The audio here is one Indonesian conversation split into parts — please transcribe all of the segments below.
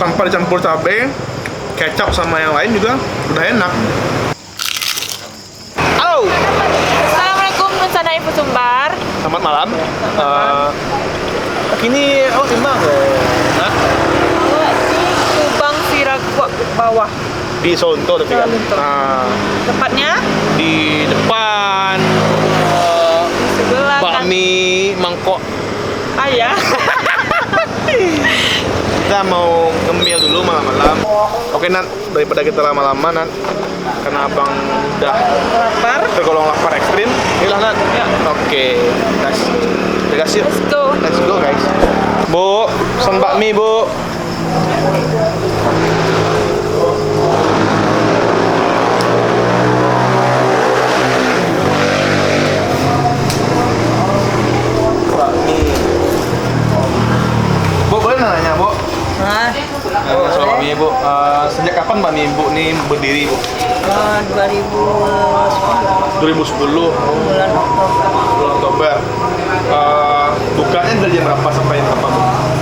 tanpa dicampur cabai, kecap sama yang lain juga udah enak. Halo. Assalamualaikum Nusa Ibu Sumbar. Selamat malam. Kini di mana? Nah, Di Kubang Siragua bawah. di Sonto tapi kan. Sonto. Tepatnya Di depan sebelah bakmi mangkok. ayah. Kita mau ngemil dulu malam-malam. Oke Nat, daripada kita lama-lama Nat, karena abang udah Lapar. tergolong lapar ekstrim. Inilah Nat. Ya. Oke, guys. Yuk. Let's go. Let's go guys. Bu, pesan bakmi bu. Bakmi. Bu, boleh nanya bu? Nah, Soal bakmi bu, sejak kapan bakmi ibu ini berdiri bu? 2010 bulan Oktober. bulan Oktober. Bukanya dari jam berapa sampai jam berapa bu?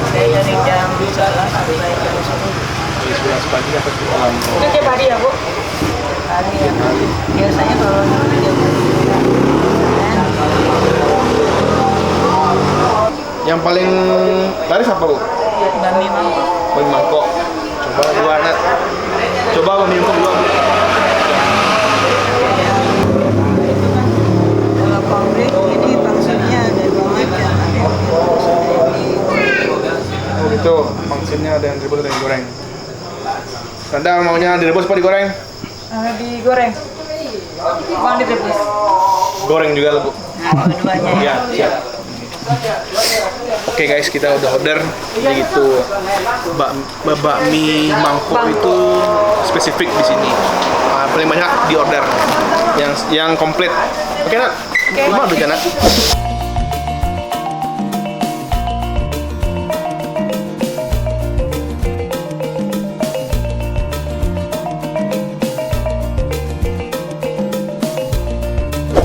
Saya dari jam 9 sampai jam 10. Dari 11 pagi sampai 10 malam. Itu tiap hari ya, Bu? Hari ya. Biasanya kalau jam Yang paling laris apa bu? bakmi mangkok. Bakmi mangkok. Coba dua Nat. Coba bakmi mangkok dua bu. Kalau pabrik ini vaksinnya ada dua macam, ada yang direbus, ada yang digoreng. Oh gitu, pangsinnya ada yang direbus ada yang digoreng. Anda maunya direbus apa digoreng? Digoreng. Bukan direbus. Goreng juga lah bu. Nah, dua-duanya ya. Ya, siap. Oke guys, kita udah order. Jadi itu bakmi mangkok itu spesifik di sini. Paling banyak di order. Yang komplit. Oke Nat. Oke. Cuma udah Nat.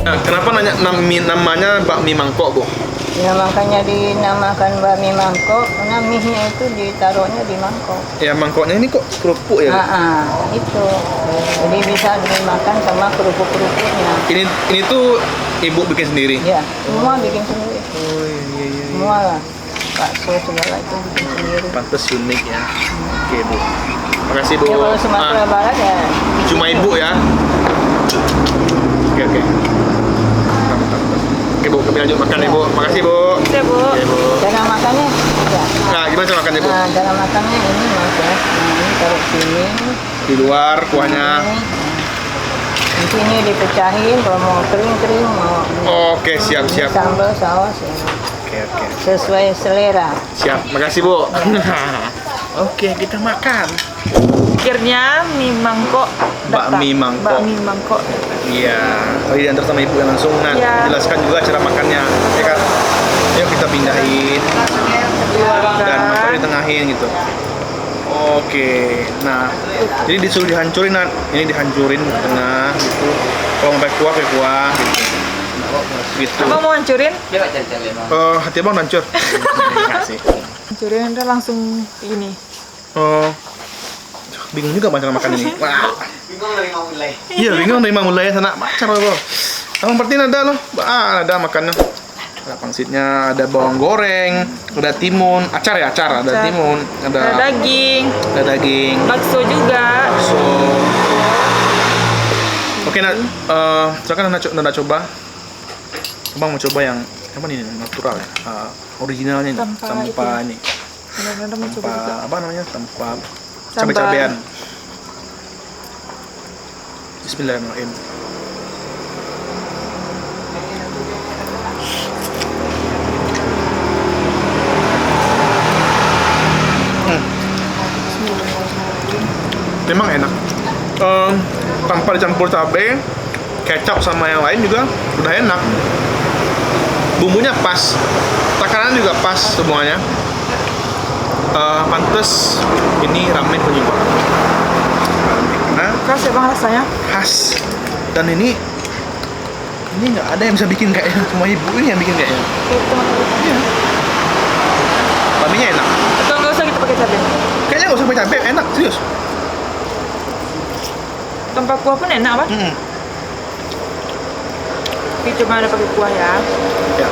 Nah, kenapa namanya bakmi mangkok, Bu? Ya makanya dinamakan bakmi mangkok karena mie-nya itu ditaruhnya di mangkok. Ya, mangkoknya ini kok kerupuk ya, Bu? Itu. Jadi bisa dimakan sama kerupuk-kerupuknya. Ini tuh Ibu bikin sendiri? Ya, semua bikin sendiri. Oh iya. Semua lah. Bakso segala itu bikin sendiri. Pantes unik ya. Oke, Bu. Makasih, Bu. Ya kalau Sumatera Barat ya. Cuma Ibu ya. Oke. Oke, Bu, kami lanjut makan ya, Bu. Makasih, Bu. Ya, Bu. Oke, Bu. Cara makannya ya. Nah, gimana cara makannya, Bu? Nah, cara makannya ini mas ya. Nah, ini taruh sini. Di luar kuahnya. Nanti ini dipecahin kalau mau kering-kering mau. Oke, siap. Sambal saus ya. Oke. Sesuai selera. Siap. Makasih, Bu. Oke, kita makan. Akhirnya mie mangkok datang. Bakmi mangkok. Bakmi mangkok. Iya, tadi diantar sama ibu yang langsung. Nah, Iya. jelaskan juga cara makannya, ya kan? Yuk kita pindahin dan mangkoknya ditengahin gitu. Oke, nah, jadi disuruh dihancurin, Nat. Ini dihancurin ke tengah gitu. Kalau mau pakai kuah, gitu. Abang mau hancurin? Hati abang hancur. Makasih. Hancurin udah langsung ini. Bingung juga cara makan ini. Wah. Bingung dari mau mulai. Iya, bingung dari mana mulai sana macam loh. Abang perhatiin ada loh. Ada makannya. Ada pangsitnya, ada bawang goreng, ada timun, acar, ada Acar. timun, Ada daging, daging, bakso juga. bakso. Oke, silakan Nanda coba. Abang mau coba yang apa nih, natural ya, originalnya ini, Tanpa itu tanpa ya. ini, Benar-benar mau coba juga. apa namanya, tanpa Sambal. cabai-cabean. Bismillahirrahmanirrahim. Memang enak. Tanpa dicampur cabai, kecap sama yang lain juga udah enak. Bumbunya pas, takaran juga pas semuanya. Pantes ini ramen penyumbang. Karena Khas ya bang rasanya? khas, dan ini nggak ada yang bisa bikin kayaknya, cuma ibu ini yang bikin kayaknya. Oke, teman-teman. Iya. Bakminya enak. Atau nggak usah kita pakai cabai? Kayaknya nggak usah pakai cabai, enak serius. Tanpa kuah pun enak, Pak. Oke, coba ada pakai kuah ya. Ya.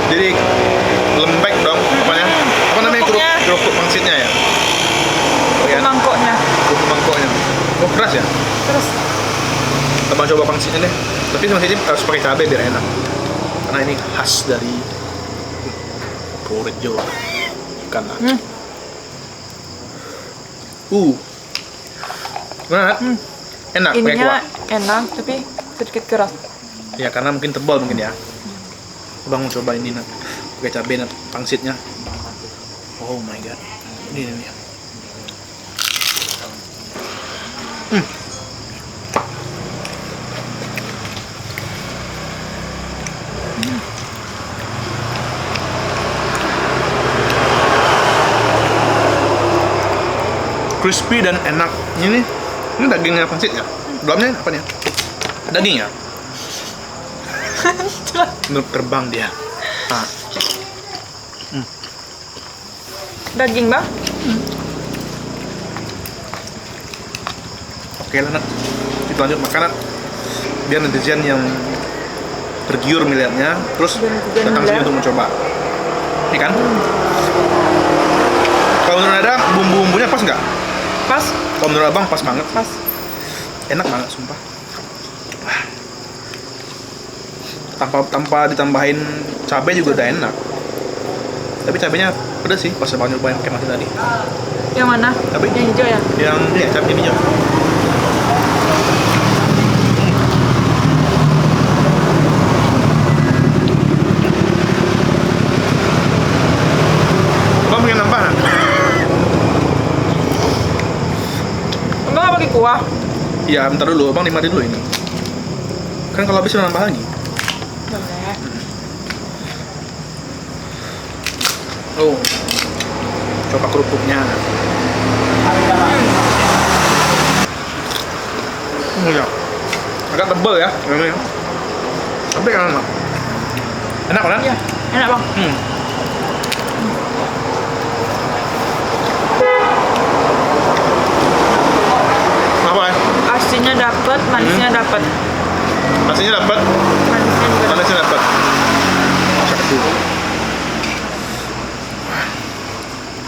Jadi lembek dong, apanya? Apa namanya Kerupuknya. kerupuk pangsitnya ya? Oh, ya. Mangkoknya. Kerupuk mangkoknya. Oh keras ya? Terus Abang coba pangsitnya deh. Tapi pangsitnya harus pakai cabai biar enak. Karena ini khas dari Purworejo. Ikan lah. Gimana? Nat? Enak pakai ininya kuah. enak tapi sedikit keras. Ya karena mungkin tebal mungkin ya. Abang mau coba ini Nat. Pakai cabai Nat, pangsitnya. Oh my god. Ini. Crispy dan enak. Ini dagingnya pangsit ya? Dalamnya apa nih? Daging ya? Menurut terbang dia. Ah. Daging, Bang? Oke lah Nat. Kita lanjut makan Nat. Biar netizen yang tergiur melihatnya, terus Biar netizen datang sini melihat. untuk mencoba. Ini kan? Kalau menurut Ada, bumbu-bumbunya pas nggak? Pas? Kalau menurut Abang pas banget. Pas. Enak banget sumpah. Tanpa ditambahin cabai juga udah enak. Tapi cabainya pedas sih pas Abang nyobain kayak masih tadi. Yang mana? Tapi- Yang hijau ya? Yang ini ya, cabai hijau. Abang pengen nambah Nat? Abang nggak pakai kuah? Iya, bentar dulu, Abang nikmatin dulu ini. Kan kalau habis udah nambah lagi. Boleh. Oh. Coba kerupuknya. Ya. Agak tebal ya, ini. Tapi enak. Enak kan? Iya, enak, Bang. Apa ya? Asinnya dapat, manisnya dapat. Nasinya dapat, Manisnya juga dapat. panasnya dapat. Masak dulu.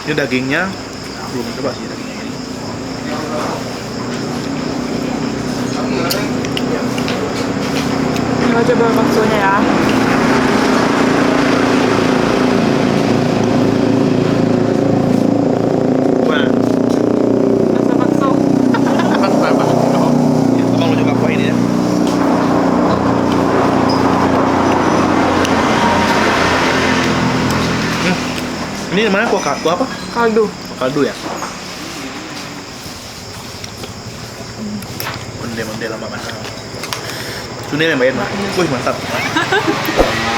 Ini dagingnya belum coba sih dagingnya ini. Coba coba baksonya ya. Gimana? Rasa bakso. Apa? Ya, Abang mau coba kuah ini ya. Ini namanya kuah apa? Kaldu. Kaldu ya? Mendel lama banget. Sunil yang bayar. Wih mantap.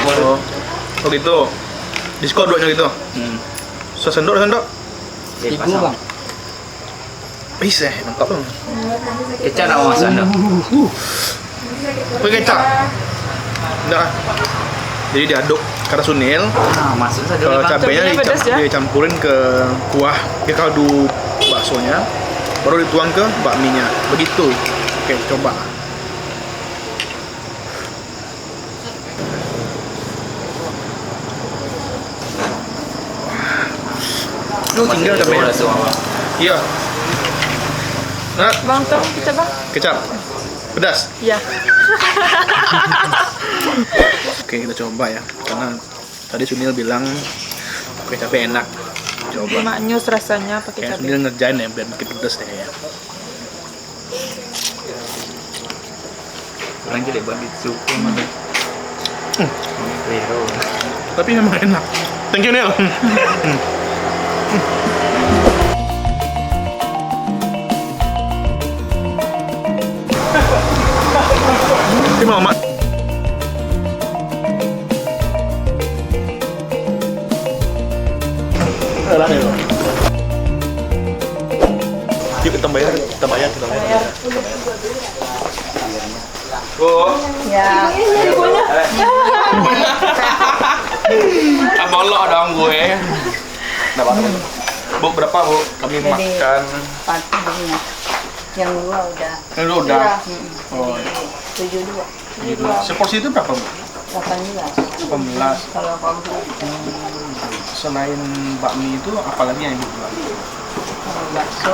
Oh gitu. Diskon duanya gitu. Sendok. Ibu bang, Bisa, mantap bang. kecap nak masak dah. Pakai kecap. Enggak ah. Jadi diaduk kata Sunil. Nah, masuk saja. Kalau Bang. cabenya Cabenya pedas ya? dicampurin ke kuah, ke kaldu baksonya, baru dituang ke bakminya. Begitu. Oke, coba. Lu tinggal cabenya. Iya. Nah, Bang, tong kita, Bang. kecap. Pedas. Iya. Oke, kita coba ya. Karena tadi Sunil bilang pakai cabai enak. Coba. Maknyus rasanya pakai Kayak cabai. Sunil ngerjain ya biar bikin pedas deh ya. Orang kita bagi suku mana? Pero. Tapi memang enak. Thank you Nil. Terima Mak. Alah ya. Yuk kita bayar. Bu. Ya, Bolok dong gue. Dapat. Bu, berapa, Bu? Kami Jadi- makan. 40 yang 2 udah. Ini udah. Oh, 72, seporsi itu berapa, Bu? 18. 18. Kalau komplit Selain bakmi itu apalagi yang Ibu jual? bakso,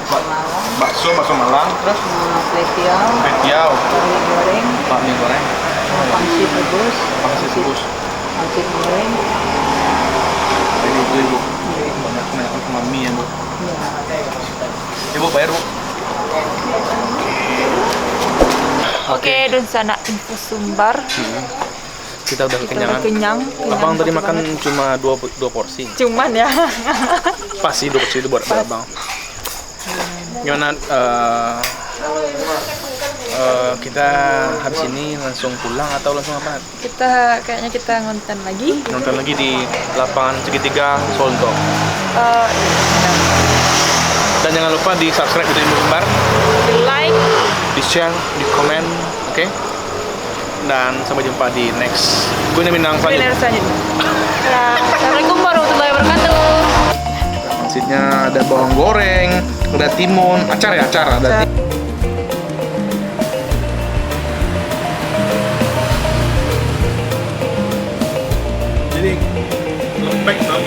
malam, Bakso Malang, terus kue tiaw, petiau, bakmi goreng, bakmi goreng, pangsit rebus, pangsit rebus. pangsit goreng. Jadi itu Ibu. Banyak mami ya, Bu. Ya. Ibu bayar, Bu. Oke, dan sana info Sumbar. Kita udah Kita kekenyangan. udah kenyang. Abang tadi banget. makan cuma dua porsi. Cuman ya. Pas sih 2 porsi itu buat abang. Gimana? Kita habis ini langsung pulang atau langsung apa? Kayaknya kita ngonten lagi. Nonton lagi di lapangan segitiga Solto. Eh, Dan jangan lupa di subscribe video Ibu Sumbar, di like. di share, di komen, oke? Dan sampai jumpa di next Gue Minang Kuliner selanjutnya. selanjutnya. Ya, Assalamualaikum warahmatullahi wabarakatuh. Maksudnya ada bawang goreng, ada timun, acar ya, acar ada. Jadi lembek dong.